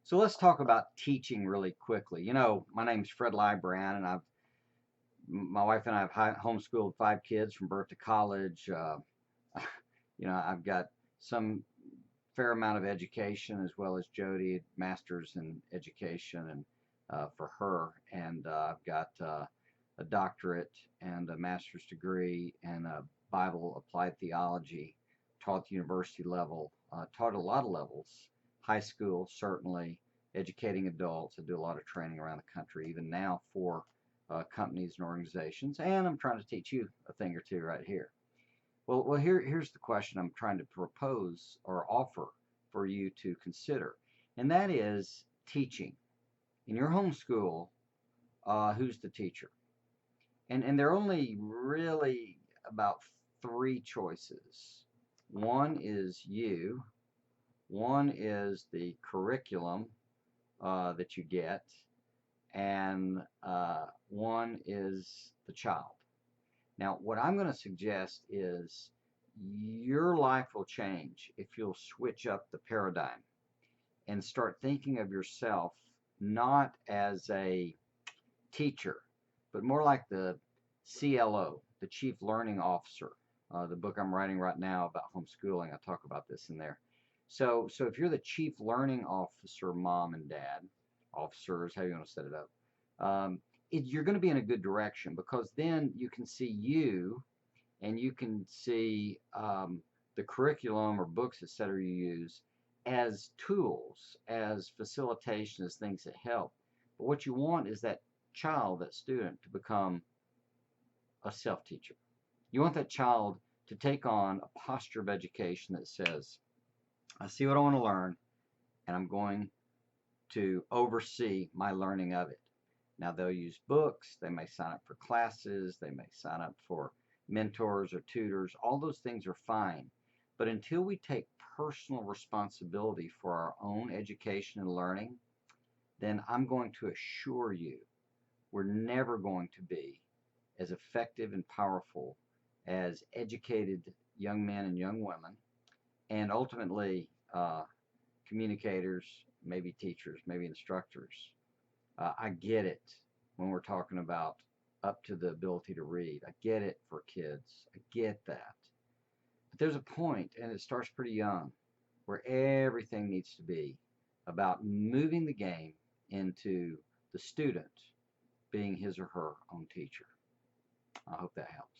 So let's talk about teaching really quickly. You know, my name's Fred Lybrand, and my wife and I have homeschooled 5 kids from birth to college. I've got some fair amount of education as well as Jody, master's in education, and for her, and I've got a doctorate and a master's degree and a Bible applied theology. Taught at the university level, taught at a lot of levels, high school certainly, educating adults. I do a lot of training around the country, even now for companies and organizations, and I'm trying to teach you a thing or two right here. Well, here's the question I'm trying to propose or offer for you to consider, and that is teaching. In your homeschool, who's the teacher? And there are only really about 3 choices. One is you, one is the curriculum that you get, and one is the child. Now, what I'm going to suggest is your life will change if you'll switch up the paradigm and start thinking of yourself not as a teacher, but more like the CLO, the Chief Learning Officer. The book I'm writing right now about homeschooling, I talk about this in there. So if you're the Chief Learning Officer, mom and dad, officers, how you want to set it up, you're going to be in a good direction, because then you can see you, and you can see the curriculum or books, etc., you use as tools, as facilitation, as things that help. But what you want is that child, that student, to become a self-teacher. You want that child to take on a posture of education that says, I see what I want to learn, and I'm going to oversee my learning of it. Now, they'll use books, they may sign up for classes, they may sign up for mentors or tutors. All those things are fine. But until we take personal responsibility for our own education and learning, then I'm going to assure you we're never going to be as effective and powerful as educated young men and young women, and ultimately communicators, maybe teachers, maybe instructors. I get it when we're talking about up to the ability to read. I get it for kids. I get that. But there's a point, and it starts pretty young, where everything needs to be about moving the game into the student being his or her own teacher. I hope that helps.